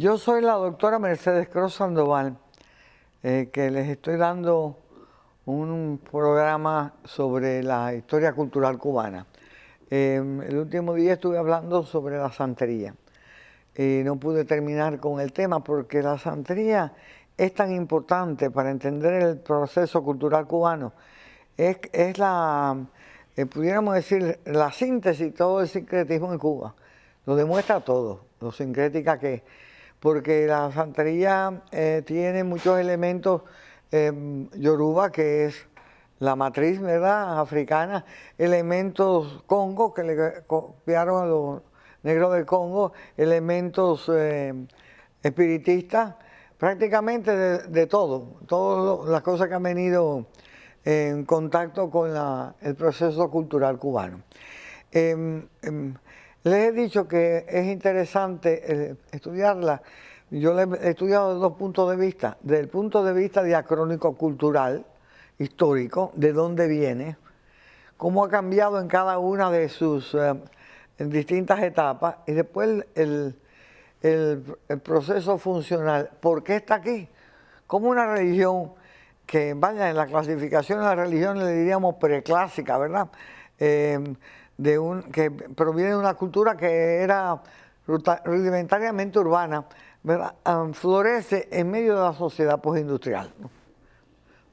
Yo soy la doctora Mercedes Cross Sandoval, que les estoy dando un programa sobre la historia cultural cubana. El último día estuve hablando sobre la santería y no pude terminar con el tema porque la santería es tan importante para entender el proceso cultural cubano. Es la, pudiéramos decir, la síntesis, todo el sincretismo en Cuba. Lo demuestra todo, lo sincrética que es. Porque la santería tiene muchos elementos yoruba, que es la matriz, ¿verdad?, africana, elementos congo, que le copiaron a los negros del Congo, elementos espiritistas, prácticamente de todo, todas las cosas que han venido en contacto con el proceso cultural cubano. Les he dicho que es interesante estudiarla. Yo la he estudiado desde dos puntos de vista. Desde el punto de vista diacrónico-cultural, histórico, de dónde viene, cómo ha cambiado en cada una de sus en distintas etapas, y después el proceso funcional. ¿Por qué está aquí? Como una religión que, vaya, en la clasificación de la religión le diríamos preclásica, ¿verdad?, que proviene de una cultura que era rudimentariamente urbana, ¿verdad?, florece en medio de la sociedad postindustrial.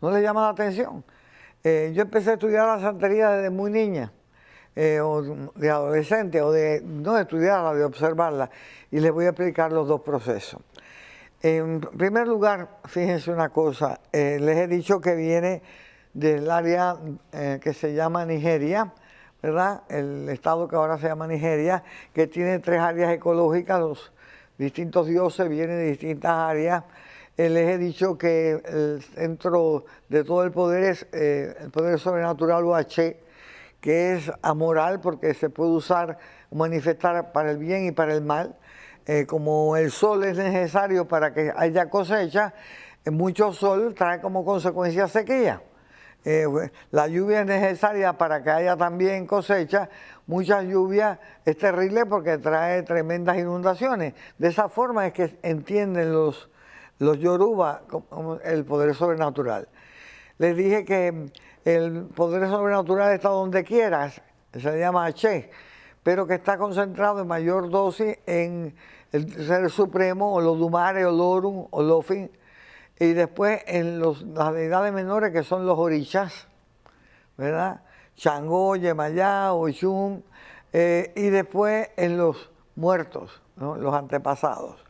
¿No le llama la atención? Yo empecé a estudiar la santería desde muy niña, o de adolescente, o no de estudiarla, de observarla, y les voy a explicar los dos procesos. En primer lugar, fíjense una cosa, les he dicho que viene del área que se llama Nigeria, ¿verdad?, el estado que ahora se llama Nigeria, que tiene tres áreas ecológicas, los distintos dioses vienen de distintas áreas. Les he dicho que el centro de todo el poder es el poder sobrenatural o H, que es amoral porque se puede usar o manifestar para el bien y para el mal. Como el sol es necesario para que haya cosecha, mucho sol trae como consecuencia sequía. La lluvia es necesaria para que haya también cosecha. Mucha lluvia es terrible porque trae tremendas inundaciones. De esa forma es que entienden los yoruba como el poder sobrenatural. Les dije que el poder sobrenatural está donde quieras, se llama Che, pero que está concentrado en mayor dosis en el Ser Supremo, o los Dumare, o Lorum, o Lofin, y después en las deidades menores, que son los orishas, ¿verdad?, Changó, Yemayá, Oshun, y después en los muertos, ¿no?, los antepasados.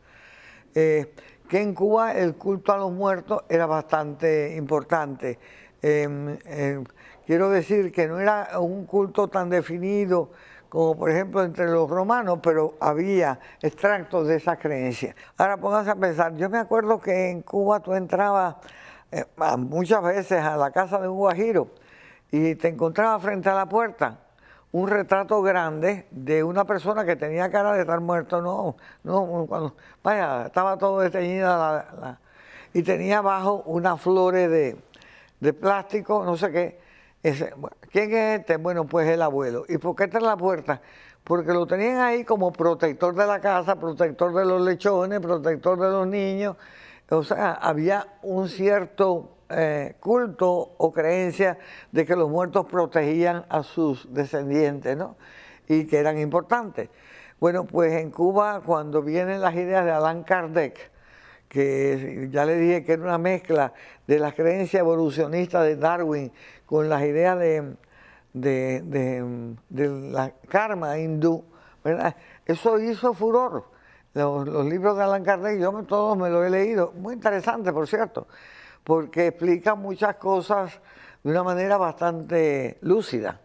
Que en Cuba el culto a los muertos era bastante importante. Quiero decir que no era un culto tan definido como por ejemplo entre los romanos, pero había extractos de esas creencias. Ahora pónganse a pensar, yo me acuerdo que en Cuba tú entrabas muchas veces a la casa de un guajiro y te encontrabas frente a la puerta un retrato grande de una persona que tenía cara de estar muerto. Vaya, estaba todo desteñida y tenía abajo unas flores de plástico, no sé qué. ¿Quién es este? Bueno, pues el abuelo. ¿Y por qué está en la puerta? Porque lo tenían ahí como protector de la casa, protector de los lechones, protector de los niños. O sea, había un cierto culto o creencia de que los muertos protegían a sus descendientes, ¿no?, y que eran importantes. Bueno, pues en Cuba, cuando vienen las ideas de Allan Kardec, que ya le dije que era una mezcla de las creencias evolucionistas de Darwin con las ideas de la karma hindú, ¿verdad?, eso hizo furor. Los libros de Allan Kardec, yo todos me los he leído, muy interesante, por cierto, porque explica muchas cosas de una manera bastante lúcida.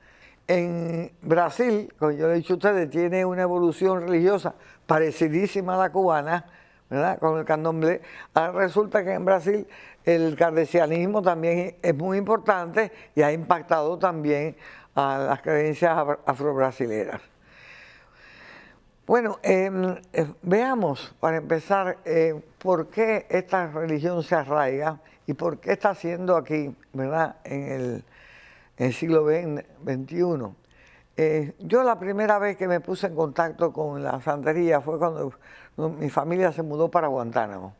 En Brasil, como yo le he dicho a ustedes, tiene una evolución religiosa parecidísima a la cubana, ¿verdad?, con el candomblé. Ahora resulta que en Brasil el kardecianismo también es muy importante y ha impactado también a las creencias afrobrasileras. Bueno, veamos, para empezar, por qué esta religión se arraiga y por qué está siendo aquí, ¿verdad?, en el siglo XXI. Yo la primera vez que me puse en contacto con la santería fue cuando mi familia se mudó para Guantánamo.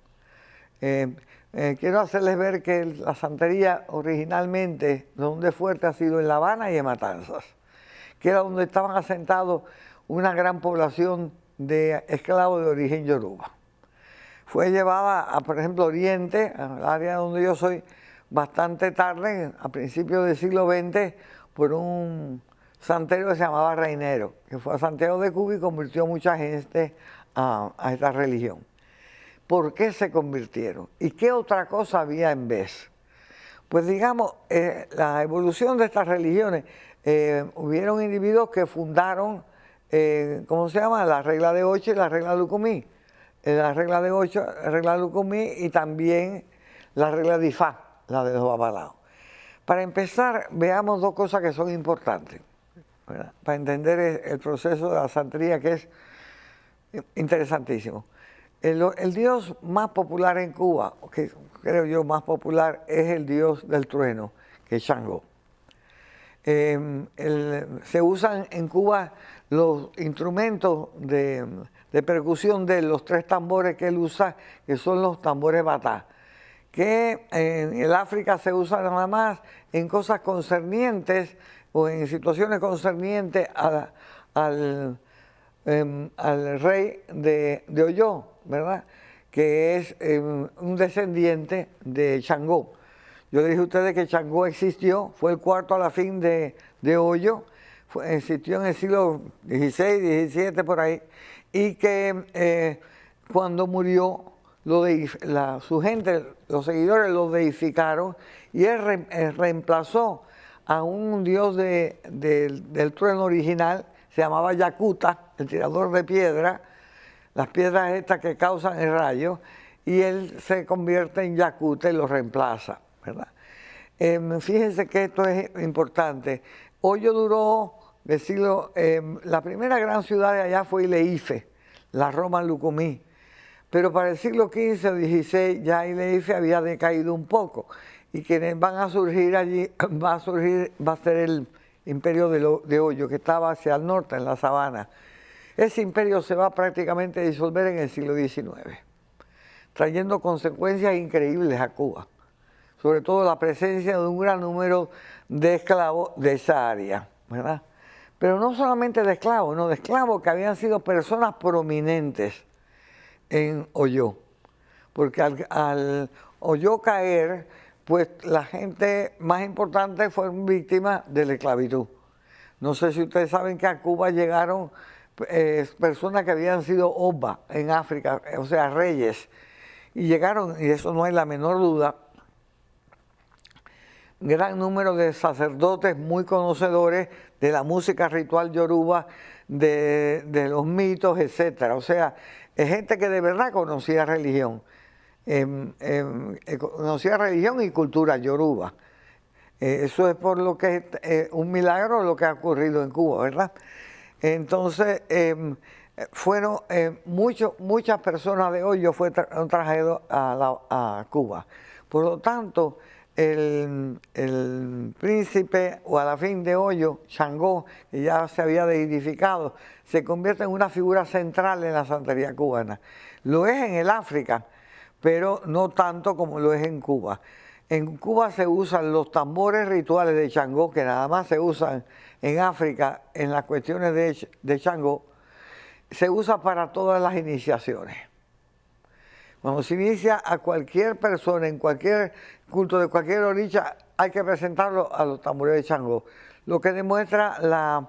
Quiero hacerles ver que la santería originalmente, donde fuerte ha sido en La Habana y en Matanzas, que era donde estaban asentados una gran población de esclavos de origen yoruba. Fue llevada, por ejemplo, Oriente, al área donde yo soy, bastante tarde, a principios del siglo XX, por un santero que se llamaba Reinero, que fue a Santiago de Cuba y convirtió mucha gente a esta religión. ¿Por qué se convirtieron? ¿Y qué otra cosa había en vez? Pues digamos, la evolución de estas religiones, hubieron individuos que fundaron, ¿cómo se llama? La regla de 8 y la regla de Lucumí. La regla de 8, la regla de Lucumí y también la regla de Ifá, la de los babalaos. Para empezar, veamos dos cosas que son importantes, ¿verdad? Para entender el proceso de la santería, que es interesantísimo. El dios más popular en Cuba, que creo yo más popular, es el dios del trueno, que es Changó. Se usan en Cuba los instrumentos de percusión de los 3 tambores que él usa, que son los tambores batá, que en el África se usa nada más en cosas concernientes o en situaciones concernientes al rey de Oyó, ¿verdad? Que es un descendiente de Changó. Yo le dije a ustedes que Changó existió, fue el cuarto a la fin de Oyo, existió en el siglo XVI, XVII, por ahí, y que cuando murió, su gente, los seguidores lo deificaron y él reemplazó a un dios del trueno original, se llamaba Yacuta, el tirador de piedra, las piedras estas que causan el rayo, y él se convierte en Yacuta y lo reemplaza, ¿verdad? Fíjense que esto es importante. Oyo duró del siglo, la primera gran ciudad de allá fue Ileife, la Roma Lucumí, pero para el siglo XV o XVI ya Ileife había decaído un poco, y quienes van a surgir allí, va a ser el imperio de Oyo, que estaba hacia el norte, en la sabana. Ese imperio se va prácticamente a disolver en el siglo XIX, trayendo consecuencias increíbles a Cuba, sobre todo la presencia de un gran número de esclavos de esa área, ¿verdad? Pero no solamente de esclavos, no, de esclavos que habían sido personas prominentes en Oyó, porque al Oyó caer, pues la gente más importante fueron víctimas de la esclavitud. No sé si ustedes saben que a Cuba llegaron personas que habían sido oba en África, o sea, reyes, y llegaron, y eso no hay la menor duda, gran número de sacerdotes muy conocedores de la música ritual yoruba, de los mitos, etcétera. O sea, es gente que de verdad conocía religión, conocía religión y cultura yoruba. Eso es por lo que es un milagro lo que ha ocurrido en Cuba, ¿verdad? Entonces, fueron muchas personas de Oyo fueron trajedas a Cuba. Por lo tanto, el príncipe o a la fin de Oyo, Changó, que ya se había deidificado, se convierte en una figura central en la santería cubana. Lo es en el África, pero no tanto como lo es en Cuba. En Cuba se usan los tambores rituales de Changó, que nada más se usan en África en las cuestiones de Changó, se usa para todas las iniciaciones. Cuando se inicia a cualquier persona, en cualquier culto de cualquier orilla, hay que presentarlo a los tambores de Changó, lo que demuestra la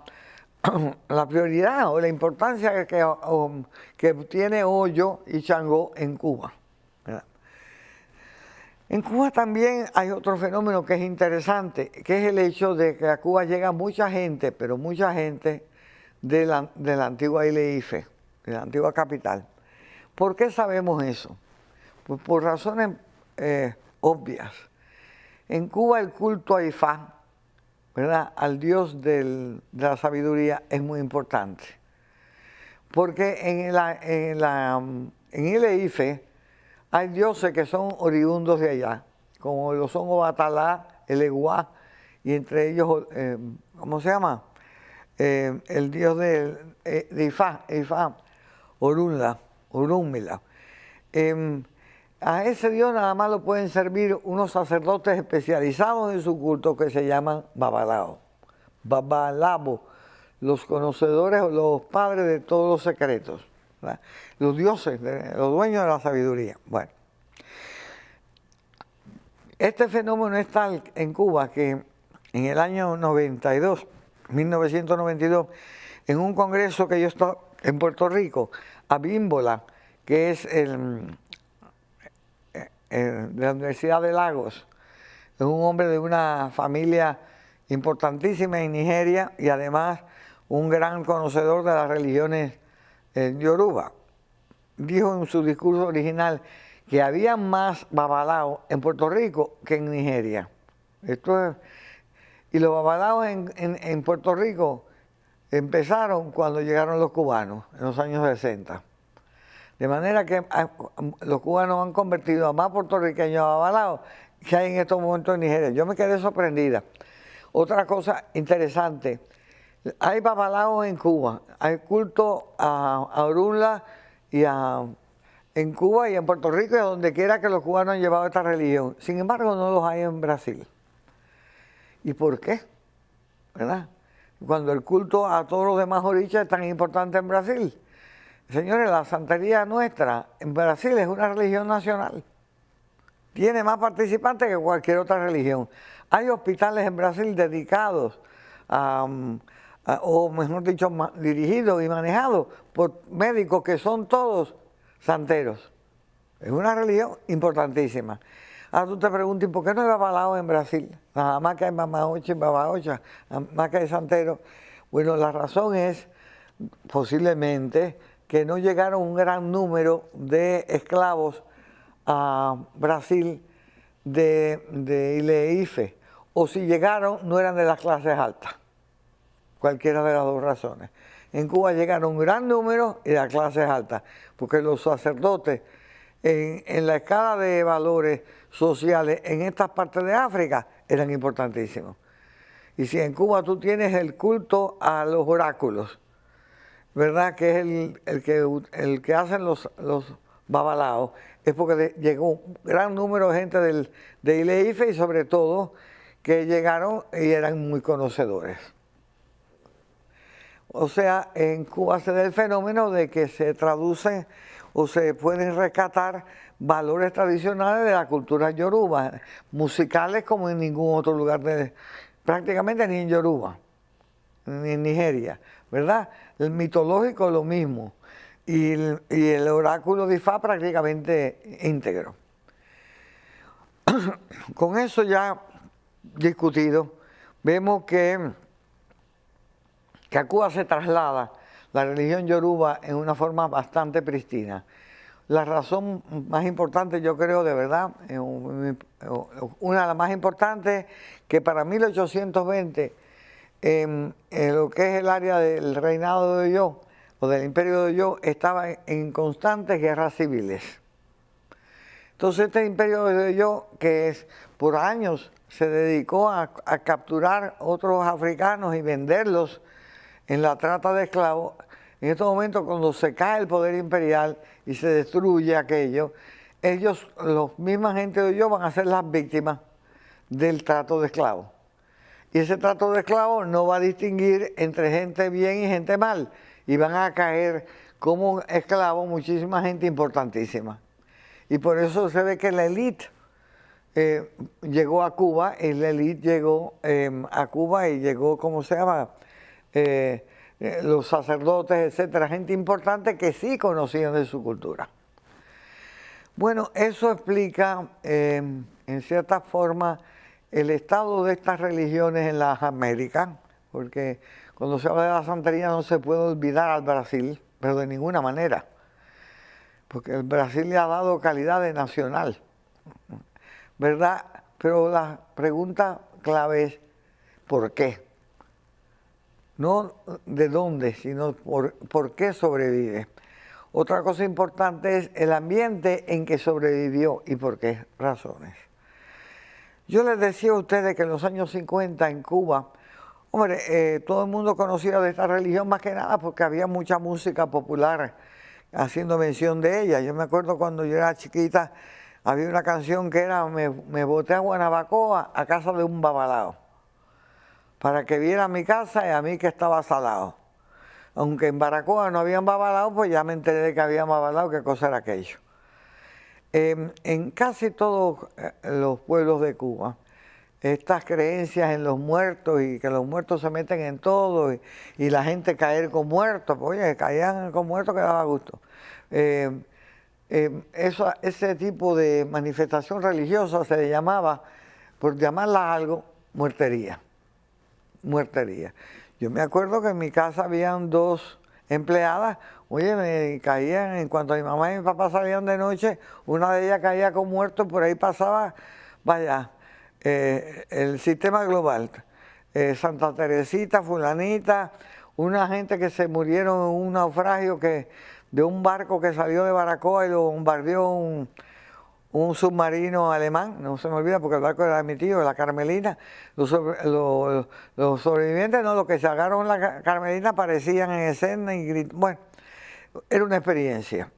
prioridad o la importancia que tiene Oyo y Changó en Cuba, ¿verdad? En Cuba también hay otro fenómeno que es interesante, que es el hecho de que a Cuba llega mucha gente, pero mucha gente de la antigua Ileife, de la antigua capital. ¿Por qué sabemos eso? Pues por razones obvias. En Cuba el culto a Ifá, ¿verdad?, al dios de la sabiduría, es muy importante. Porque en Ileife hay dioses que son oriundos de allá, como lo son Obatalá, el Eguá, y entre ellos, ¿cómo se llama? el dios de Ifá, Orúnmila. A ese dios nada más lo pueden servir unos sacerdotes especializados en su culto que se llaman babalao. Babalabo, los conocedores, los padres de todos los secretos, ¿verdad? Los dioses, los dueños de la sabiduría. Bueno, este fenómeno es tal en Cuba que en el año 1992, en un congreso que yo estaba en Puerto Rico, Abímbola, que es de la Universidad de Lagos, es un hombre de una familia importantísima en Nigeria y además un gran conocedor de las religiones yoruba. Dijo en su discurso original que había más babalaos en Puerto Rico que en Nigeria. Y los babalaos en Puerto Rico empezaron cuando llegaron los cubanos, en los años 60. De manera que los cubanos han convertido a más puertorriqueños a babalaos que hay en estos momentos en Nigeria. Yo me quedé sorprendida. Otra cosa interesante, hay babalaos en Cuba, hay culto a Orunla en Cuba y en Puerto Rico y a donde quiera que los cubanos han llevado esta religión. Sin embargo, no los hay en Brasil. ¿Y por qué? ¿Verdad? Cuando el culto a todos los demás orichas es tan importante en Brasil. Señores, la santería nuestra en Brasil es una religión nacional. Tiene más participantes que cualquier otra religión. Hay hospitales en Brasil dedicados o mejor dicho, dirigidos y manejados por médicos que son todos santeros. Es una religión importantísima. Ahora tú te preguntas, ¿por qué no hay babalao en Brasil? Nada más que hay mamaocha y babaocha, nada más que hay santeros. Bueno, la razón es posiblemente que no llegaron un gran número de esclavos a Brasil de Ileife, o si llegaron no eran de las clases altas, cualquiera de las dos razones. En Cuba llegaron un gran número y de las clases altas, porque los sacerdotes en la escala de valores sociales en estas partes de África eran importantísimos. Y si en Cuba tú tienes el culto a los oráculos, ¿verdad? Que es el que hacen los babalaos, es porque llegó un gran número de gente de Ileife y sobre todo que llegaron y eran muy conocedores. O sea, en Cuba se da el fenómeno de que se traducen o se pueden rescatar valores tradicionales de la cultura yoruba, musicales como en ningún otro lugar, prácticamente ni en Yoruba, ni en Nigeria, ¿verdad? El mitológico lo mismo, y el oráculo de Ifá prácticamente íntegro. Con eso ya discutido, vemos que a Cuba se traslada la religión yoruba en una forma bastante pristina. La razón más importante, yo creo, de verdad, una de las más importantes, que para 1820, en lo que es el área del reinado de Oyo, o del imperio de Oyo, estaba en constantes guerras civiles. Entonces este imperio de Oyo, que por años se dedicó a capturar otros africanos y venderlos en la trata de esclavos, en estos momentos cuando se cae el poder imperial y se destruye aquello, ellos, los misma gente de Oyo, van a ser las víctimas del trato de esclavos. Y ese trato de esclavos no va a distinguir entre gente bien y gente mal, y van a caer como esclavos muchísima gente importantísima. Y por eso se ve que la élite llegó a Cuba, y la élite llegó a Cuba y llegó, ¿cómo se llama?, los sacerdotes, etcétera, gente importante que sí conocían de su cultura. Bueno, eso explica en cierta forma el estado de estas religiones en las Américas, porque cuando se habla de la santería no se puede olvidar al Brasil, pero de ninguna manera, porque el Brasil le ha dado calidad de nacional, ¿verdad? Pero la pregunta clave es, ¿por qué? No de dónde, sino por qué sobrevive. Otra cosa importante es el ambiente en que sobrevivió y por qué razones. Yo les decía a ustedes que en los años 50 en Cuba Hombre, todo el mundo conocía de esta religión más que nada porque había mucha música popular haciendo mención de ella. Yo me acuerdo cuando yo era chiquita, había una canción que era me boté a Guanabacoa a casa de un babalao, para que viera mi casa y a mí que estaba salado. Aunque en Baracoa no habían babalao, pues ya me enteré de que había babalao, qué cosa era aquello. En casi todos los pueblos de Cuba, estas creencias en los muertos y que los muertos se meten en todo y la gente caer con muertos, pues oye, caían con muertos que daba gusto. Ese tipo de manifestación religiosa se le llamaba, por llamarla algo, muertería. Muertería. Yo me acuerdo que en mi casa habían dos empleadas, oye, me caían, en cuanto mi mamá y mi papá salían de noche, una de ellas caía con muertos, por ahí pasaba, vaya, el sistema global. Santa Teresita, fulanita, una gente que se murieron en un naufragio de un barco que salió de Baracoa y lo bombardeó un submarino alemán, no se me olvida porque el barco era de mi tío, la Carmelina. Los sobrevivientes, no, los que se agarraron la Carmelina aparecían en escena y gritaban. Bueno, era una experiencia.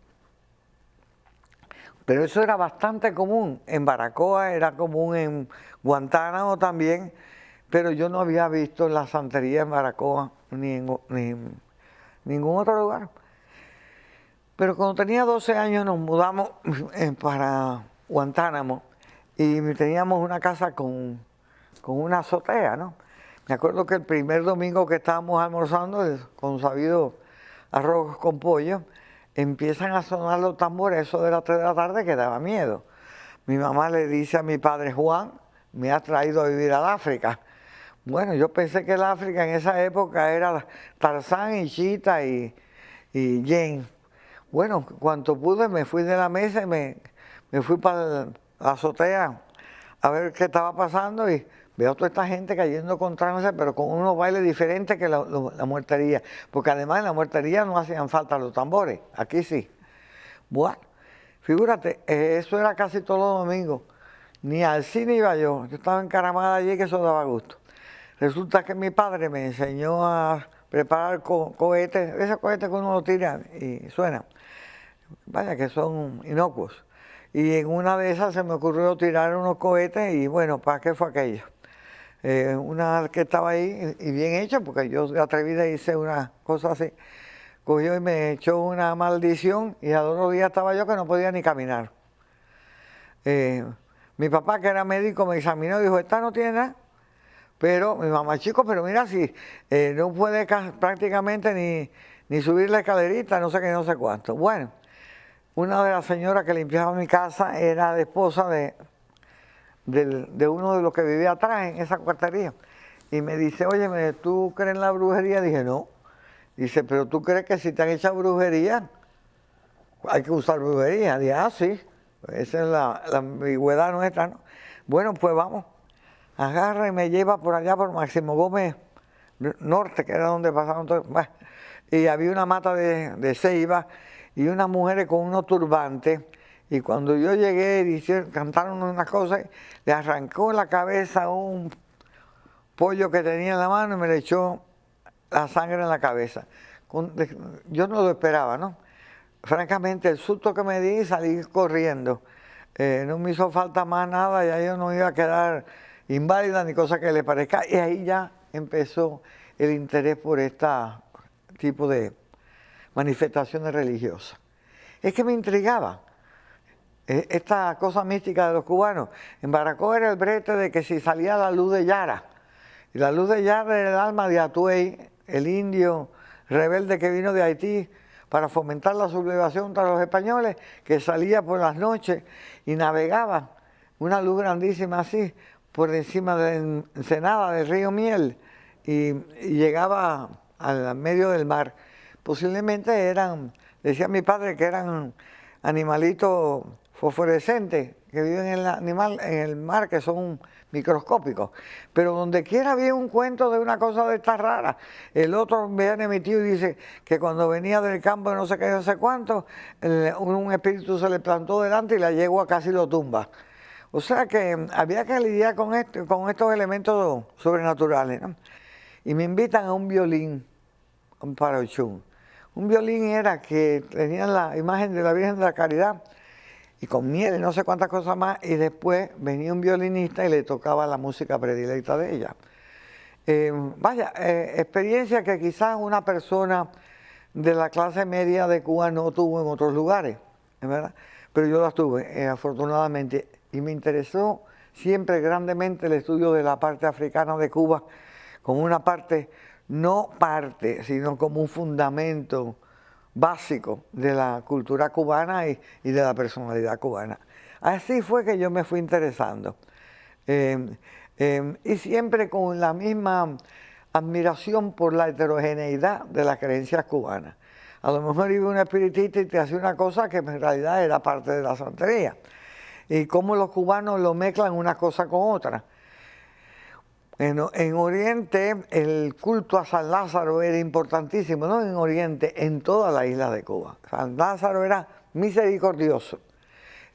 Pero eso era bastante común. En Baracoa era común, en Guantánamo también, pero yo no había visto la santería en Baracoa ni en ningún otro lugar. Pero cuando tenía 12 años nos mudamos para Guantánamo y teníamos una casa con una azotea, ¿no? Me acuerdo que el primer domingo que estábamos almorzando, con sabido arroz con pollo, empiezan a sonar los tambores, eso de las 3 de la tarde, que daba miedo. Mi mamá le dice a mi padre, Juan, me ha traído a vivir al África. Bueno, yo pensé que el África en esa época era Tarzán y Chita y Jane. Bueno, cuanto pude me fui de la mesa y me fui para la azotea a ver qué estaba pasando y veo a toda esta gente cayendo con trance, pero con unos bailes diferentes que la muertería. Porque además en la muertería no hacían falta los tambores, aquí sí. Bueno, figúrate, eso era casi todos los domingos. Ni al cine iba yo estaba encaramada allí que eso daba gusto. Resulta que mi padre me enseñó a preparar cohetes, esos cohetes que uno lo tira y suena. Vaya, que son inocuos. Y en una de esas se me ocurrió tirar unos cohetes y bueno, ¿para qué fue aquello? Una que estaba ahí y bien hecha, porque yo de atrevida hice una cosa así. Cogió y me echó una maldición y al otro día estaba yo que no podía ni caminar. Mi papá, que era médico, me examinó y dijo, esta no tiene nada. Pero mi mamá, chico, pero mira, si no puede prácticamente ni subir la escalerita, no sé qué, no sé cuánto. Bueno, una de las señoras que limpiaba mi casa era de esposa de uno de los que vivía atrás en esa cuartería. Y me dice, oye, ¿tú crees en la brujería? Dije, no. Dice, pero ¿tú crees que si te han hecho brujería, hay que usar brujería? Dije, ah, sí. Esa es la ambigüedad nuestra, ¿no? Bueno, pues vamos. Agarra y me lleva por allá por Máximo Gómez Norte, que era donde pasaron todo. Bueno, y había una mata de ceiba y unas mujeres con unos turbantes. Y cuando yo llegué, cantaron unas cosas, le arrancó la cabeza un pollo que tenía en la mano y me le echó la sangre en la cabeza. Yo no lo esperaba, ¿no? Francamente, el susto que me di, salí corriendo. No me hizo falta más nada, ya yo no iba a quedar inválida ni cosa que le parezca. Y ahí ya empezó el interés por este tipo de manifestaciones religiosas. Es que me intrigaba esta cosa mística de los cubanos. En Baracoa era el brete de que si salía la luz de Yara, y la luz de Yara era el alma de Atuey, el indio rebelde que vino de Haití para fomentar la sublevación contra los españoles, que salía por las noches y navegaba una luz grandísima así por encima de Ensenada, del río Miel, y llegaba al medio del mar. Posiblemente eran, decía mi padre, que eran animalitos fosforescentes que viven en el mar, que son microscópicos. Pero donde quiera había un cuento de una cosa de estas raras. El otro viene mi tío y dice que cuando venía del campo de no sé qué, no sé cuánto, un espíritu se le plantó delante y la yegua casi lo tumba. O sea que había que lidiar con estos elementos sobrenaturales, ¿no? y me invitan a un violín, un parochún. Un violín era que tenían la imagen de la Virgen de la Caridad y con miel y no sé cuántas cosas más, y después venía un violinista y le tocaba la música predilecta de ella. Experiencia que quizás una persona de la clase media de Cuba no tuvo en otros lugares, ¿verdad? Pero yo las tuve, afortunadamente, y me interesó siempre grandemente el estudio de la parte africana de Cuba, como una parte, no parte, sino como un fundamento básico de la cultura cubana y de la personalidad cubana. Así fue que yo me fui interesando. Y siempre con la misma admiración por la heterogeneidad de las creencias cubanas. A lo mejor iba un espiritista y te hacía una cosa que en realidad era parte de la santería. Y cómo los cubanos lo mezclan una cosa con otra. En Oriente el culto a San Lázaro era importantísimo, no en Oriente, en toda la isla de Cuba. San Lázaro era misericordioso,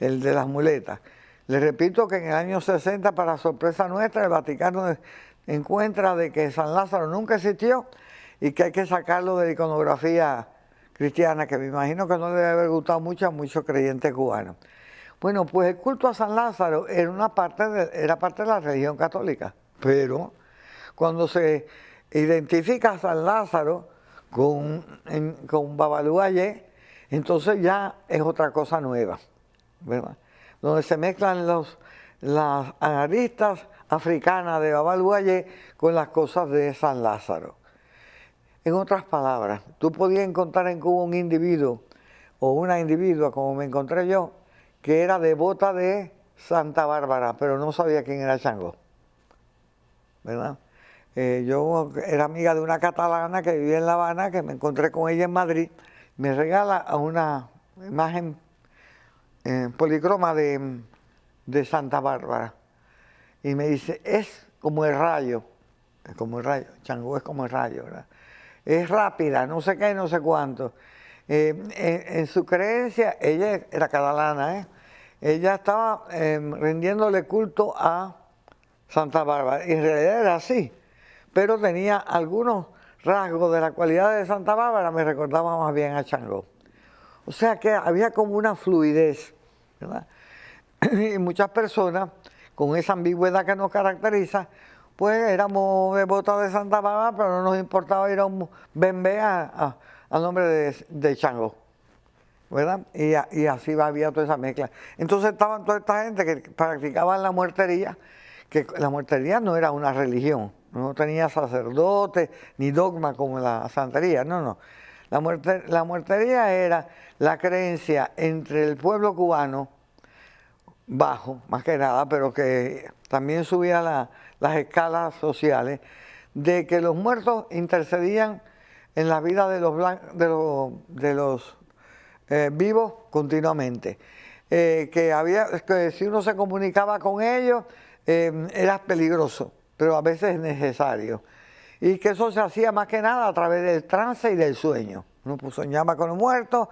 el de las muletas. Les repito que en el año 60, para sorpresa nuestra, el Vaticano encuentra de que San Lázaro nunca existió y que hay que sacarlo de la iconografía cristiana, que me imagino que no le debe haber gustado mucho a muchos creyentes cubanos. Bueno, pues el culto a San Lázaro era parte de la religión católica, pero cuando se identifica a San Lázaro con Babalú Ayé, entonces ya es otra cosa nueva, ¿verdad? Donde se mezclan las aristas africanas de Babalú Ayé con las cosas de San Lázaro. En otras palabras, tú podías encontrar en Cuba un individuo o una individua, como me encontré yo, que era devota de Santa Bárbara, pero no sabía quién era Changó, ¿verdad? Yo era amiga de una catalana que vivía en La Habana, que me encontré con ella en Madrid, me regala una imagen policroma de Santa Bárbara, y me dice, es como el rayo, Changó es como el rayo, ¿verdad? Es rápida, no sé qué, no sé cuánto. En su creencia, ella era catalana, ella estaba rindiéndole culto a Santa Bárbara, y en realidad era así, pero tenía algunos rasgos de la cualidad de Santa Bárbara, me recordaba más bien a Changó. O sea que había como una fluidez, ¿verdad? Y muchas personas, con esa ambigüedad que nos caracteriza, pues éramos devotas de Santa Bárbara, pero no nos importaba ir a un bembé a nombre de Changó, ¿verdad? Y así había toda esa mezcla. Entonces estaban toda esta gente que practicaban la muertería, que la muertería no era una religión, no tenía sacerdote ni dogma como la santería, no. La muertería era la creencia entre el pueblo cubano, bajo, más que nada, pero que también subía las escalas sociales, de que los muertos intercedían en la vida de los vivos continuamente. Que si uno se comunicaba con ellos, era peligroso, pero a veces es necesario. Y que eso se hacía más que nada a través del trance y del sueño. Uno soñaba con los muertos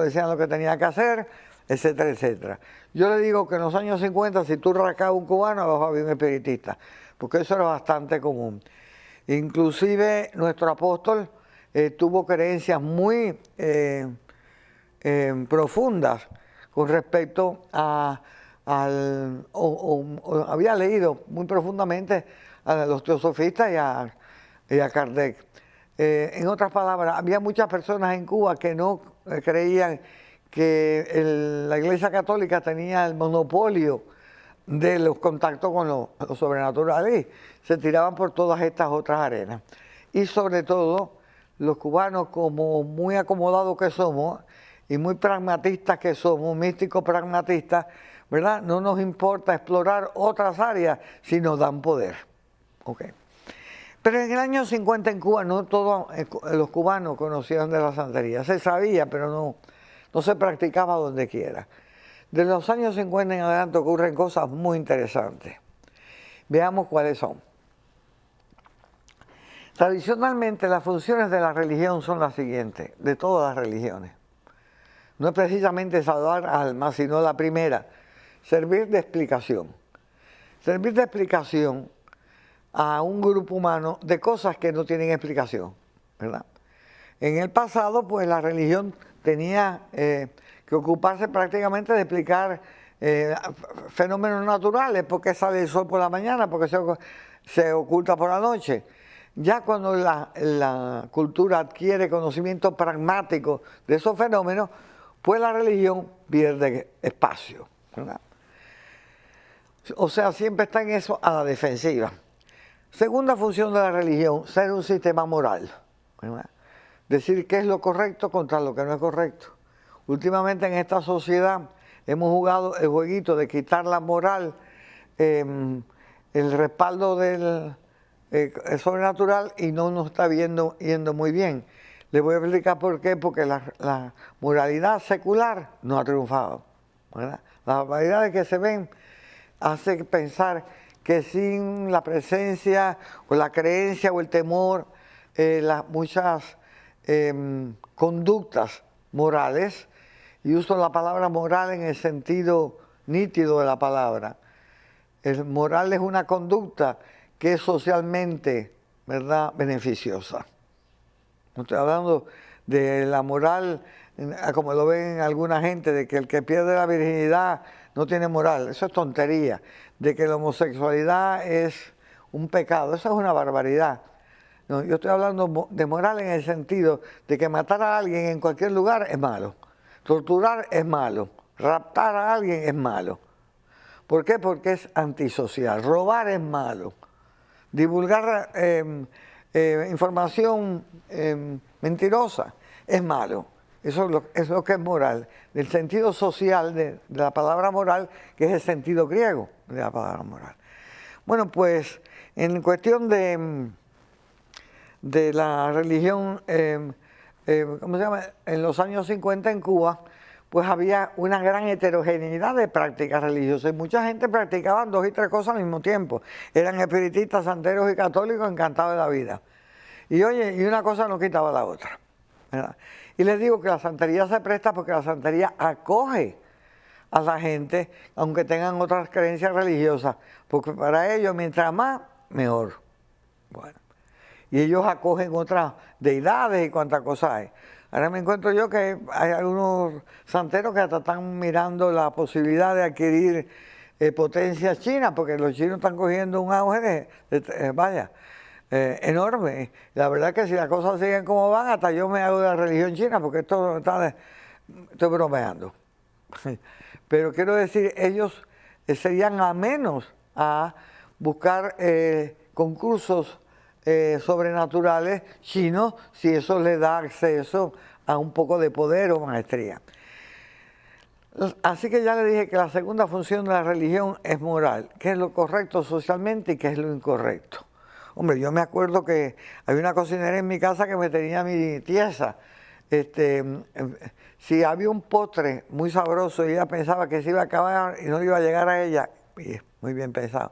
decían lo que tenía que hacer, etcétera, etcétera. Yo le digo que en los años 50, si tú rascabas un cubano, abajo había un espiritista, porque eso era bastante común. Inclusive nuestro apóstol tuvo creencias muy profundas con respecto había leído muy profundamente a los teosofistas y a Kardec. En otras palabras, había muchas personas en Cuba que no creían que la Iglesia Católica tenía el monopolio de los contactos con lo sobrenatural y se tiraban por todas estas otras arenas. Y sobre todo, los cubanos, como muy acomodados que somos y muy pragmatistas que somos, místicos pragmatistas, ¿verdad? No nos importa explorar otras áreas si nos dan poder. Okay. Pero en el año 50 en Cuba no todos los cubanos conocían de la santería. Se sabía, pero no se practicaba donde quiera. De los años 50 en adelante ocurren cosas muy interesantes. Veamos cuáles son. Tradicionalmente las funciones de la religión son las siguientes, de todas las religiones. No es precisamente salvar almas, sino la primera, servir de explicación. Servir de explicación a un grupo humano de cosas que no tienen explicación, ¿verdad? En el pasado, pues la religión tenía que ocuparse prácticamente de explicar fenómenos naturales, por qué sale el sol por la mañana, por qué se oculta por la noche. Ya cuando la cultura adquiere conocimiento pragmático de esos fenómenos, pues la religión pierde espacio, ¿verdad? O sea, siempre está en eso a la defensiva. Segunda función de la religión, ser un sistema moral, ¿verdad? Decir qué es lo correcto contra lo que no es correcto. Últimamente en esta sociedad hemos jugado el jueguito de quitar la moral, el respaldo del sobrenatural, y no nos está yendo muy bien. Les voy a explicar por qué, porque la moralidad secular no ha triunfado, ¿verdad? Las barbaridades que se ven hace pensar que sin la presencia o la creencia o el temor, muchas conductas morales, y uso la palabra moral en el sentido nítido de la palabra. El moral es una conducta que es socialmente, ¿verdad?, beneficiosa. No estoy hablando de la moral, como lo ven alguna gente, de que el que pierde la virginidad no tiene moral. Eso es tontería. De que la homosexualidad es un pecado. Eso es una barbaridad. No, yo estoy hablando de moral en el sentido de que matar a alguien en cualquier lugar es malo. Torturar es malo. Raptar a alguien es malo. ¿Por qué? Porque es antisocial. Robar es malo. Divulgar información mentirosa es malo. Eso es lo que es moral. Del sentido social de la palabra moral, que es el sentido griego de la palabra moral. Bueno, pues en cuestión de la religión, ¿cómo se llama? En los años 50 en Cuba, pues había una gran heterogeneidad de prácticas religiosas. Y mucha gente practicaba 2 y 3 cosas al mismo tiempo. Eran espiritistas, santeros y católicos encantados de la vida. Y oye, y una cosa no quitaba la otra, ¿verdad? Y les digo que la santería se presta porque la santería acoge a la gente, aunque tengan otras creencias religiosas, porque para ellos, mientras más, mejor. Bueno, y ellos acogen otras deidades y cuantas cosas hay. Ahora me encuentro yo que hay algunos santeros que hasta están mirando la posibilidad de adquirir potencias chinas, porque los chinos están cogiendo un auge enorme. La verdad es que si las cosas siguen como van, hasta yo me hago de la religión china, porque estoy bromeando. Pero quiero decir, ellos serían amenos a buscar concursos sobrenaturales chinos, si eso les da acceso a un poco de poder o maestría. Así que ya le dije que la segunda función de la religión es moral, qué es lo correcto socialmente y qué es lo incorrecto. Hombre, yo me acuerdo que había una cocinera en mi casa que me tenía mi tiesa. Si había un postre muy sabroso y ella pensaba que se iba a acabar y no iba a llegar a ella, muy bien pensado,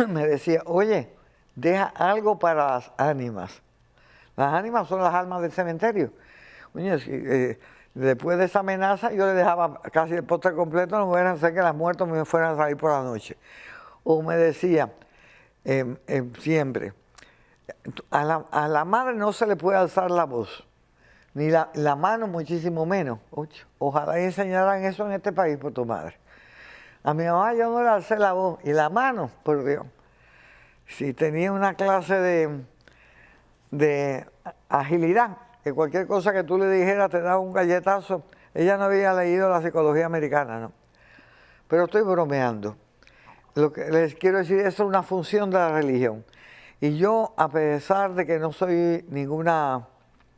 me decía, oye, deja algo para las ánimas. Las ánimas son las almas del cementerio. Oye, después de esa amenaza yo le dejaba casi el postre completo, no fueran a hacer que las muertos me fueran a salir por la noche. O me decía siempre, a la madre no se le puede alzar la voz, ni la mano muchísimo menos. Ojalá enseñaran eso en este país por tu madre. A mi mamá yo no le alcé la voz, y la mano, por Dios. Si tenía una clase de agilidad, que cualquier cosa que tú le dijeras te daba un galletazo, ella no había leído la psicología americana, ¿no? Pero estoy bromeando. Lo que les quiero decir, eso es una función de la religión. Y yo, a pesar de que no soy ninguna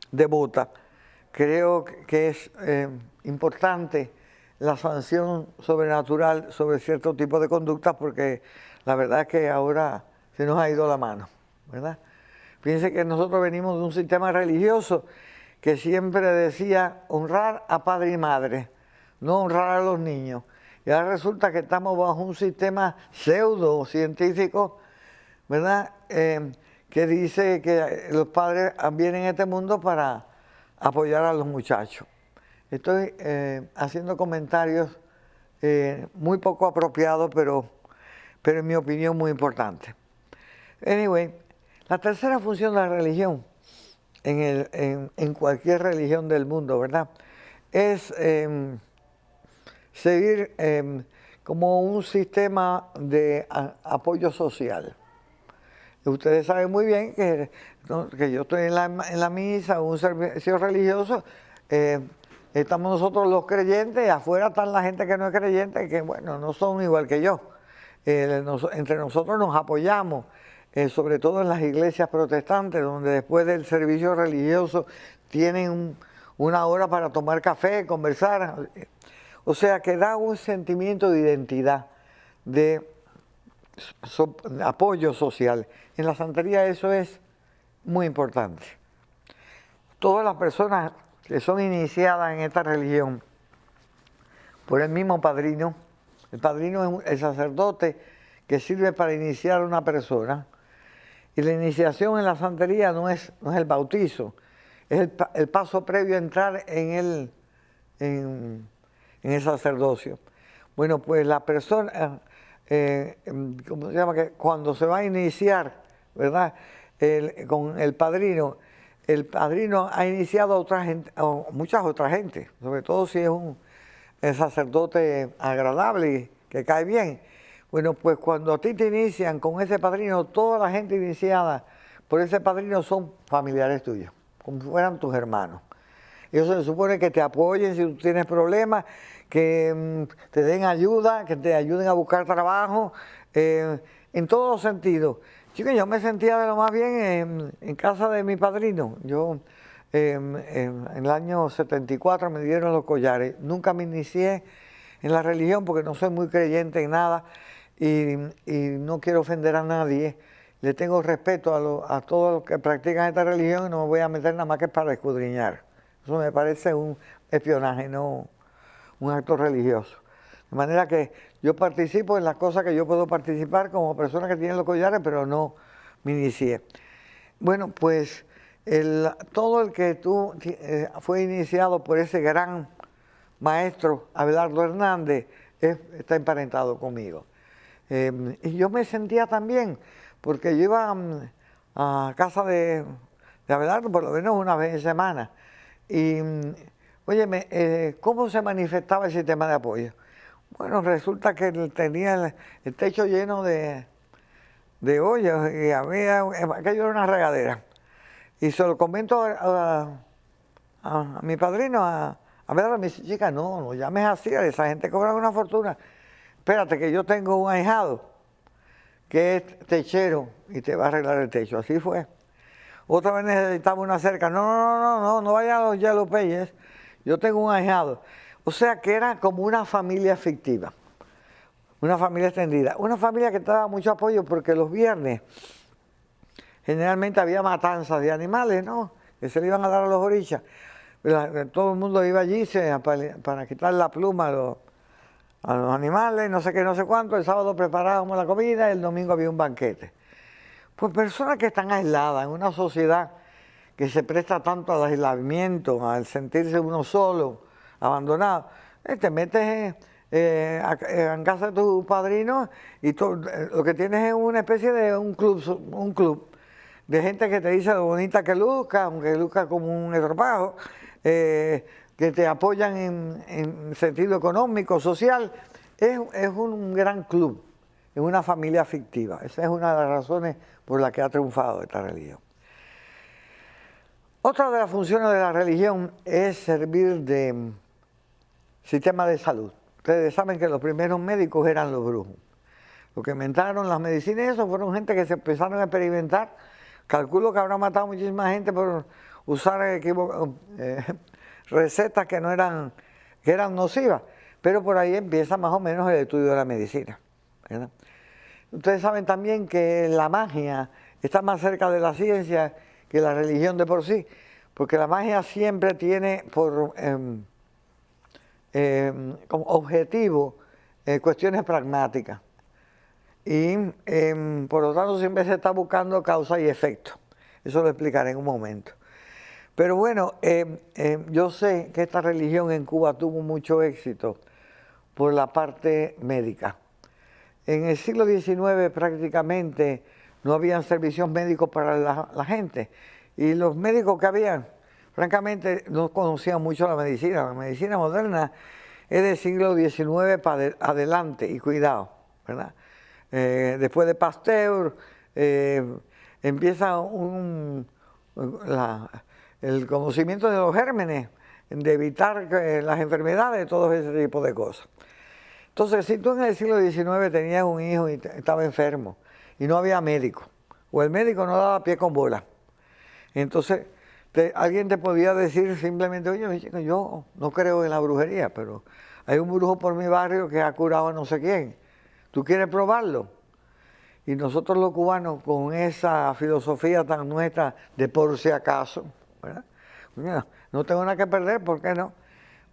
devota, creo que es importante la sanción sobrenatural sobre cierto tipo de conductas, porque la verdad es que ahora se nos ha ido la mano, ¿verdad? Fíjense que nosotros venimos de un sistema religioso que siempre decía honrar a padre y madre, no honrar a los niños. Y ahora resulta que estamos bajo un sistema pseudocientífico, ¿verdad? Que dice que los padres vienen a este mundo para apoyar a los muchachos. Estoy haciendo comentarios muy poco apropiados, pero en mi opinión muy importantes. Anyway, la tercera función de la religión, en cualquier religión del mundo, ¿verdad? Es seguir como un sistema de apoyo social. Ustedes saben muy bien que yo estoy en la misa, un servicio religioso, estamos nosotros los creyentes, y afuera están la gente que no es creyente, que bueno, no son igual que yo. Entre nosotros nos apoyamos, sobre todo en las iglesias protestantes, donde después del servicio religioso tienen una hora para tomar café, conversar. O sea que da un sentimiento de identidad, de apoyo social. En la santería eso es muy importante. Todas las personas que son iniciadas en esta religión por el mismo padrino, el padrino es el sacerdote que sirve para iniciar a una persona, y la iniciación en la santería no es el bautizo, es el paso previo a entrar en el sacerdocio. Bueno, pues la persona, ¿cómo se llama? Que cuando se va a iniciar, ¿verdad? Con el padrino ha iniciado a otra gente, a muchas otras gente, sobre todo si es un sacerdote agradable y que cae bien. Bueno, pues cuando a ti te inician con ese padrino, toda la gente iniciada por ese padrino son familiares tuyos, como si fueran tus hermanos. Ellos se supone que te apoyen si tú tienes problemas, que te den ayuda, que te ayuden a buscar trabajo, en todos los sentidos. Chicos, yo me sentía de lo más bien en casa de mi padrino. Yo, en el año 74 me dieron los collares. Nunca me inicié en la religión porque no soy muy creyente en nada y no quiero ofender a nadie. Le tengo respeto a todos los que practican esta religión y no me voy a meter nada más que para escudriñar. Eso me parece un espionaje, no un acto religioso. De manera que yo participo en las cosas que yo puedo participar como persona que tiene los collares, pero no me inicié. Bueno, pues todo el que fue iniciado por ese gran maestro Abelardo Hernández está emparentado conmigo. Y yo me sentía también, porque yo iba a casa de Abelardo por lo menos una vez en semana. Y, óyeme, ¿cómo se manifestaba el sistema de apoyo? Bueno, resulta que él tenía el techo lleno de hoyos y aquello era una regadera. Y se lo comento a mi padrino, a Abelardo, me dice, chica, no llames así, esa gente cobra una fortuna. Espérate que yo tengo un ahijado que es techero y te va a arreglar el techo. Así fue. Otra vez necesitaba una cerca. No vaya a los Yellow Pages. Yo tengo un ahijado. O sea que era como una familia fictiva, una familia extendida, una familia que te daba mucho apoyo porque los viernes generalmente había matanzas de animales, ¿no? Que se le iban a dar a los orichas. Todo el mundo iba allí para quitar la pluma a los animales, no sé qué, no sé cuánto. El sábado preparábamos la comida, el domingo había un banquete. Pues personas que están aisladas en una sociedad que se presta tanto al aislamiento, al sentirse uno solo, abandonado, te metes en casa de tu padrino y lo que tienes es una especie de un club de gente que te dice lo bonita que luzca, aunque luzca como un estropajo, que te apoyan en sentido económico, social. Es un gran club, es una familia fictiva. Esa es una de las razones por las que ha triunfado esta religión. Otra de las funciones de la religión es servir de sistema de salud. Ustedes saben que los primeros médicos eran los brujos. Los que inventaron las medicinas, eso fueron gente que se empezaron a experimentar. Calculo que habrá matado muchísima gente por usar recetas que eran nocivas. Pero por ahí empieza más o menos el estudio de la medicina, ¿verdad? Ustedes saben también que la magia está más cerca de la ciencia que la religión de por sí, porque la magia siempre tiene como objetivo cuestiones pragmáticas y por lo tanto siempre se está buscando causa y efecto. Eso lo explicaré en un momento. Pero bueno, yo sé que esta religión en Cuba tuvo mucho éxito por la parte médica. En el siglo XIX prácticamente no habían servicios médicos para la gente. Y los médicos que habían, francamente, no conocían mucho la medicina. La medicina moderna es del siglo XIX para adelante, y cuidado, ¿verdad? Después de Pasteur, empieza el conocimiento de los gérmenes, de evitar las enfermedades, todo ese tipo de cosas. Entonces, si tú en el siglo XIX tenías un hijo y estaba enfermo y no había médico, o el médico no daba pie con bola, entonces alguien te podía decir simplemente, oye, yo no creo en la brujería, pero hay un brujo por mi barrio que ha curado a no sé quién. ¿Tú quieres probarlo? Y nosotros los cubanos, con esa filosofía tan nuestra de por si acaso, ¿verdad? No tengo nada que perder, ¿por qué no?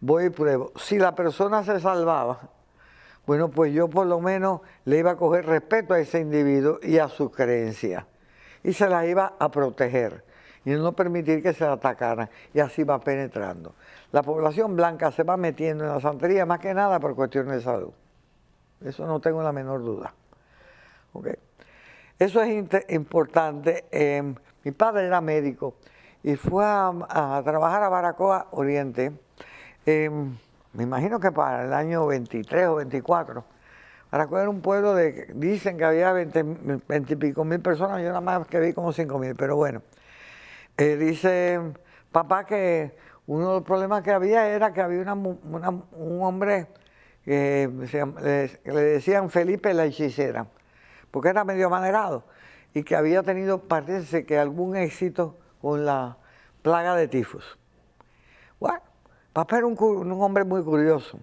Voy y pruebo. Si la persona se salvaba, bueno, pues yo por lo menos le iba a coger respeto a ese individuo y a su creencia. Y se la iba a proteger y no permitir que se la atacaran. Y así va penetrando. La población blanca se va metiendo en la santería más que nada por cuestiones de salud. Eso no tengo la menor duda. ¿Okay? Eso es importante. Mi padre era médico y fue a trabajar a Baracoa Oriente. Me imagino que para el año 23 o 24. Baracoa era un pueblo dicen que había 20 y pico mil personas, yo nada más que vi como 5.000, pero bueno. Dice papá que uno de los problemas que había era que había un hombre que le decían Felipe la hechicera, porque era medio amanerado y que había tenido, parece que algún éxito con la plaga de tifus. Bueno, papá era un hombre muy curioso.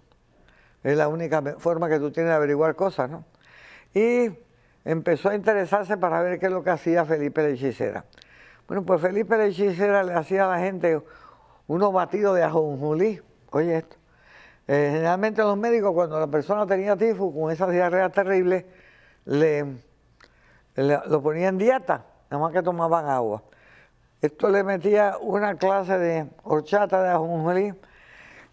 Es la única forma que tú tienes de averiguar cosas, ¿no? Y empezó a interesarse para ver qué es lo que hacía Felipe la hechicera. Bueno, pues Felipe la hechicera le hacía a la gente unos batidos de ajonjolí. Oye esto. Generalmente los médicos, cuando la persona tenía tifus, con esas diarreas terribles, lo ponían en dieta, nada más que tomaban agua. Esto le metía una clase de horchata de ajonjolí,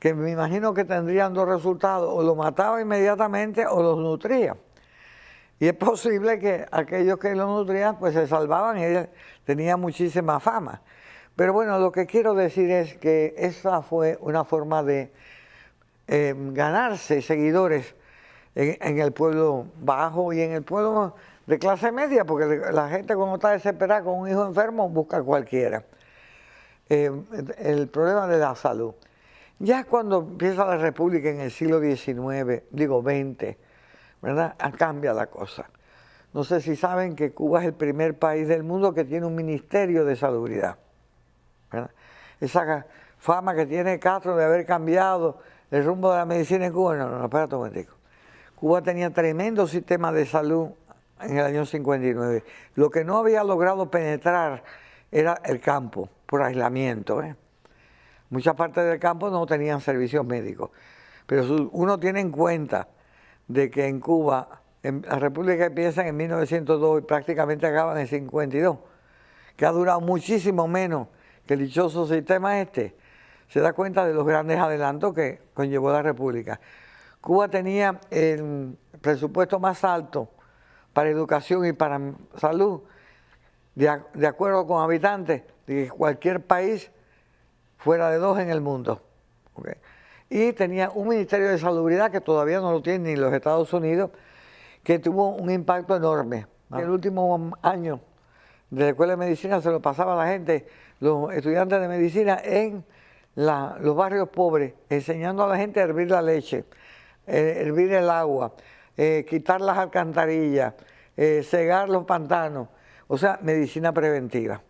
que me imagino que tendrían dos resultados: o lo mataba inmediatamente o los nutría. Y es posible que aquellos que lo nutrían pues se salvaban y él tenía muchísima fama. Pero bueno, lo que quiero decir es que esa fue una forma de ganarse seguidores en el pueblo bajo y en el pueblo de clase media, porque la gente cuando está desesperada con un hijo enfermo busca a cualquiera. El problema de la salud. Ya cuando empieza la República en el siglo XIX, digo XX, ¿verdad? Cambia la cosa. No sé si saben que Cuba es el primer país del mundo que tiene un ministerio de salubridad, ¿verdad? Esa fama que tiene Castro de haber cambiado el rumbo de la medicina en Cuba, no, espérate un momentico. Cuba tenía tremendo sistema de salud en el año 59. Lo que no había logrado penetrar era el campo, por aislamiento, ¿eh? Muchas partes del campo no tenían servicios médicos. Pero uno tiene en cuenta de que en Cuba, la República empieza en 1902 y prácticamente acaba en el 52, que ha durado muchísimo menos que el dichoso sistema este, se da cuenta de los grandes adelantos que conllevó la República. Cuba tenía el presupuesto más alto para educación y para salud, de acuerdo con habitantes, de cualquier país fuera de 2 en el mundo. ¿Okay? Y tenía un ministerio de salubridad que todavía no lo tienen ni los Estados Unidos, que tuvo un impacto enorme. En el último año de la Escuela de Medicina se lo pasaba a la gente, los estudiantes de medicina, en los barrios pobres, enseñando a la gente a hervir la leche, hervir el agua, quitar las alcantarillas, cegar los pantanos, o sea, medicina preventiva.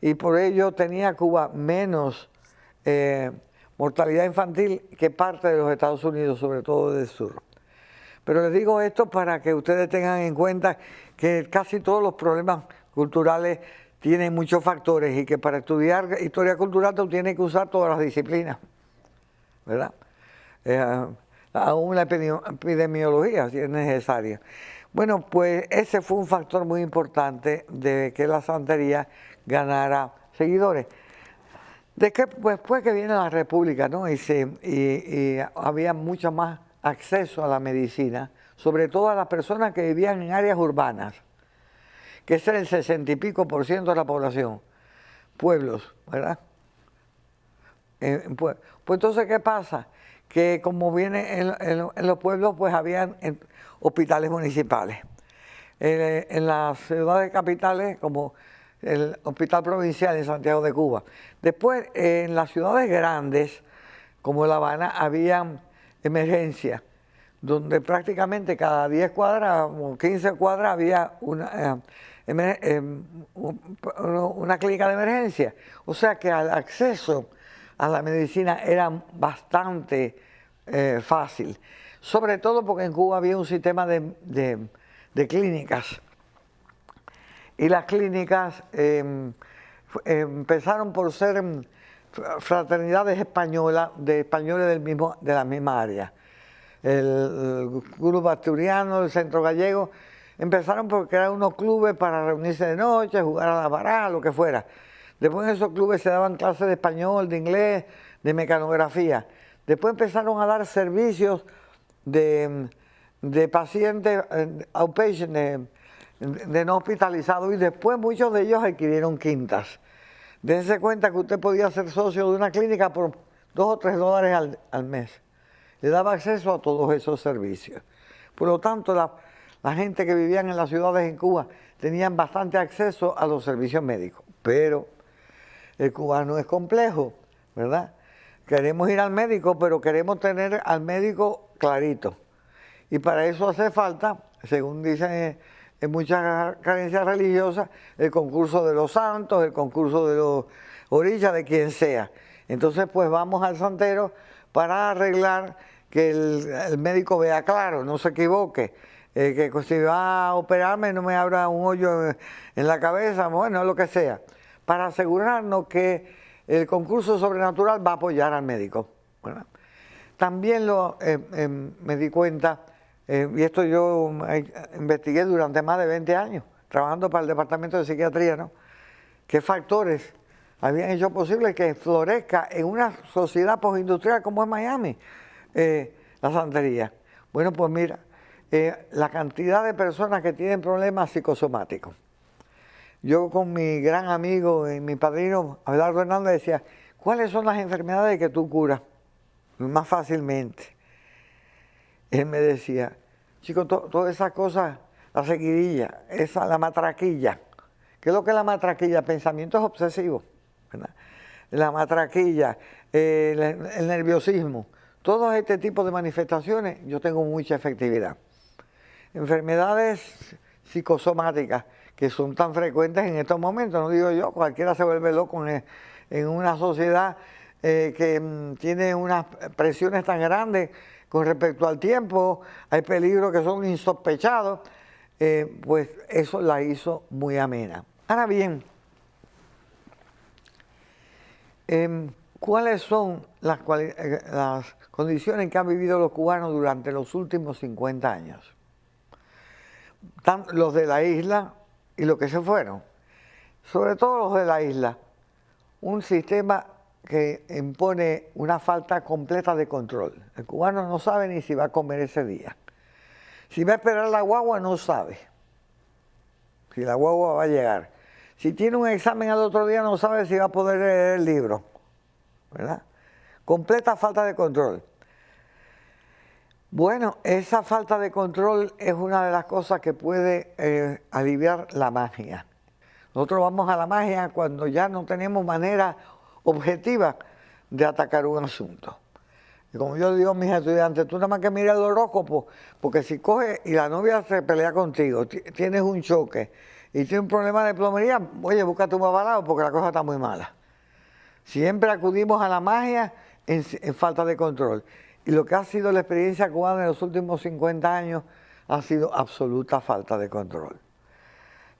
Y por ello tenía Cuba menos mortalidad infantil que parte de los Estados Unidos, sobre todo del sur. Pero les digo esto para que ustedes tengan en cuenta que casi todos los problemas culturales tienen muchos factores y que para estudiar historia cultural tú tienes que usar todas las disciplinas, ¿verdad? Aún la epidemiología si es necesaria. Bueno, pues ese fue un factor muy importante de que la santería ganara seguidores. Después que viene la República, ¿no? y había mucho más acceso a la medicina, sobre todo a las personas que vivían en áreas urbanas, que es el 60 y pico% de la población. Pueblos, ¿verdad? Pues entonces, ¿qué pasa? Que como viene en los pueblos, pues habían hospitales municipales. En las ciudades capitales, como el Hospital Provincial en Santiago de Cuba. Después, en las ciudades grandes, como La Habana, había emergencias, donde prácticamente cada 10 cuadras o 15 cuadras había una clínica de emergencia. O sea que el acceso a la medicina era bastante fácil, sobre todo porque en Cuba había un sistema de clínicas, y las clínicas empezaron por ser fraternidades españolas, de españoles de la misma área. El grupo asturiano, el centro gallego, empezaron porque eran unos clubes para reunirse de noche, jugar a la baraja, lo que fuera. Después en esos clubes se daban clases de español, de inglés, de mecanografía. Después empezaron a dar servicios de pacientes outpatient, de no hospitalizados, y después muchos de ellos adquirieron quintas. Dense cuenta que usted podía ser socio de una clínica por $2 o $3 al mes. Le daba acceso a todos esos servicios. Por lo tanto, la gente que vivía en las ciudades en Cuba tenían bastante acceso a los servicios médicos. Pero el cubano es complejo, ¿verdad? Queremos ir al médico, pero queremos tener al médico clarito. Y para eso hace falta, según dicen en muchas creencias religiosas, el concurso de los santos, el concurso de los orillas, de quien sea. Entonces, pues vamos al santero para arreglar que el médico vea claro, no se equivoque, que si va a operarme no me abra un hoyo en la cabeza, bueno, lo que sea, para asegurarnos que el concurso sobrenatural va a apoyar al médico, ¿verdad? También me di cuenta, y esto yo investigué durante más de 20 años, trabajando para el Departamento de Psiquiatría, ¿no? ¿Qué factores habían hecho posible que florezca en una sociedad postindustrial como es Miami la santería? Bueno, pues mira, la cantidad de personas que tienen problemas psicosomáticos. Yo con mi gran amigo y mi padrino, Abelardo Hernández, decía, ¿cuáles son las enfermedades que tú curas más fácilmente? Él me decía, chico, todas esas cosas, la seguidilla, la matraquilla. ¿Qué es lo que es la matraquilla? Pensamientos obsesivos, ¿verdad? La matraquilla, el nerviosismo, todo este tipo de manifestaciones, yo tengo mucha efectividad. Enfermedades psicosomáticas que son tan frecuentes en estos momentos, no digo yo, cualquiera se vuelve loco en una sociedad que tiene unas presiones tan grandes con respecto al tiempo, hay peligros que son insospechados, pues eso la hizo muy amena. Ahora bien, ¿cuáles son las condiciones que han vivido los cubanos durante los últimos 50 años? Los de la isla y los que se fueron. Sobre todo los de la isla, un sistema que impone una falta completa de control. El cubano no sabe ni si va a comer ese día. Si va a esperar la guagua, no sabe si la guagua va a llegar. Si tiene un examen al otro día, no sabe si va a poder leer el libro, ¿verdad? Completa falta de control. Bueno, esa falta de control es una de las cosas que puede aliviar la magia. Nosotros vamos a la magia cuando ya no tenemos manera objetiva de atacar un asunto. Y como yo digo a mis estudiantes, tú nada más que mira el horóscopo, porque si coges y la novia se pelea contigo, tienes un choque y tienes un problema de plomería, oye, búscate un babalao porque la cosa está muy mala. Siempre acudimos a la magia en falta de control. Y lo que ha sido la experiencia cubana en los últimos 50 años ha sido absoluta falta de control.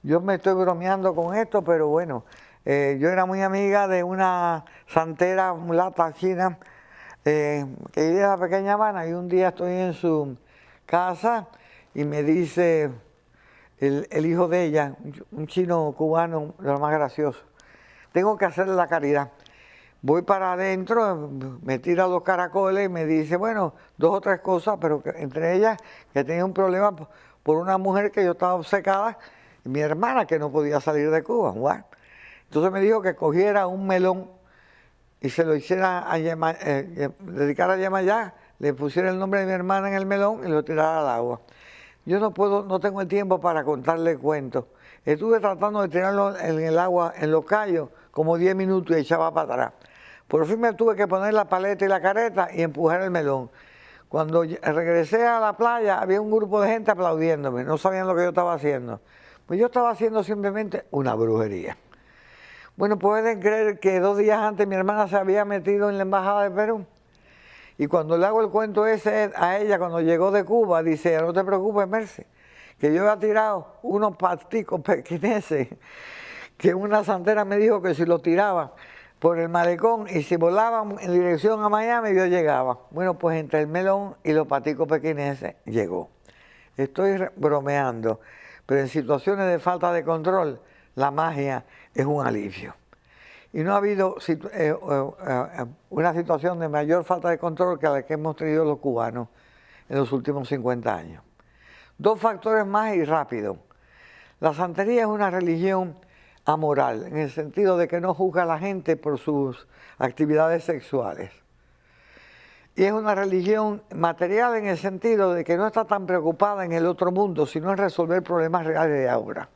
Yo me estoy bromeando con esto, pero bueno, yo era muy amiga de una santera mulata china que vivía en la pequeña Habana, y un día estoy en su casa y me dice el hijo de ella, un chino cubano de lo más gracioso, tengo que hacerle la caridad. Voy para adentro, me tira los caracoles y me dice, bueno, 2 o 3 cosas, pero entre ellas que tenía un problema por una mujer que yo estaba obcecada, mi hermana que no podía salir de Cuba. Bueno, entonces me dijo que cogiera un melón y se lo hiciera a dedicara a Yemayá, le pusiera el nombre de mi hermana en el melón y lo tirara al agua. Yo no tengo el tiempo para contarle cuentos. Estuve tratando de tirarlo en el agua, en los callos, como 10 minutos y echaba para atrás. Por fin me tuve que poner la paleta y la careta y empujar el melón. Cuando regresé a la playa había un grupo de gente aplaudiéndome, no sabían lo que yo estaba haciendo. Pues yo estaba haciendo simplemente una brujería. Bueno, pueden creer que 2 días antes mi hermana se había metido en la embajada de Perú. Y cuando le hago el cuento ese a ella, cuando llegó de Cuba, dice, no te preocupes, Merce, que yo había tirado unos pasticos pequineses, que una santera me dijo que si los tiraba por el malecón y si volaban en dirección a Miami, yo llegaba. Bueno, pues entre el melón y los pasticos pequineses llegó. Estoy bromeando, pero en situaciones de falta de control, la magia es un alivio. Y no ha habido una situación de mayor falta de control que la que hemos tenido los cubanos en los últimos 50 años. 2 factores más y rápido. La santería es una religión amoral, en el sentido de que no juzga a la gente por sus actividades sexuales. Y es una religión material en el sentido de que no está tan preocupada en el otro mundo, sino en resolver problemas reales de ahora.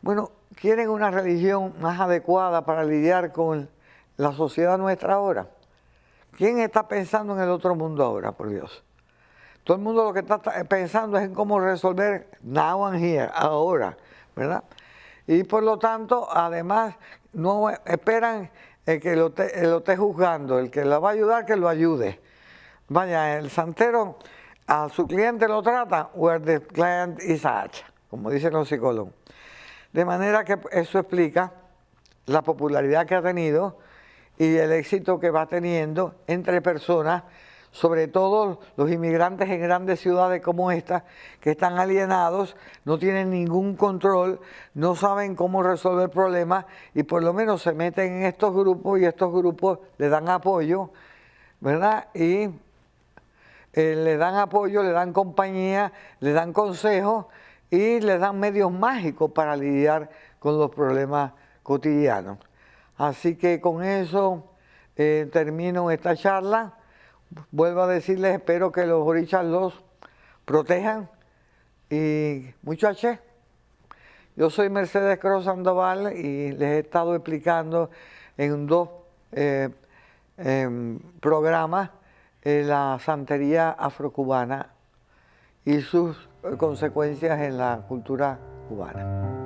Bueno, ¿quieren una religión más adecuada para lidiar con la sociedad nuestra ahora? ¿Quién está pensando en el otro mundo ahora, por Dios? Todo el mundo lo que está pensando es en cómo resolver now and here, ahora, ¿verdad? Y por lo tanto, además, no esperan que lo esté juzgando, el que lo va a ayudar, que lo ayude. Vaya, el santero a su cliente lo trata where the client is at, como dicen los psicólogos. De manera que eso explica la popularidad que ha tenido y el éxito que va teniendo entre personas, sobre todo los inmigrantes en grandes ciudades como esta, que están alienados, no tienen ningún control, no saben cómo resolver problemas y por lo menos se meten en estos grupos y estos grupos le dan apoyo, ¿verdad? Y le dan apoyo, le dan compañía, le dan consejos y le dan medios mágicos para lidiar con los problemas cotidianos. Así que con eso termino esta charla. Vuelvo a decirles, espero que los orichas los protejan y muchachos, yo soy Mercedes Cruz Sandoval y les he estado explicando en 2 programas la santería afrocubana y sus consecuencias en la cultura cubana.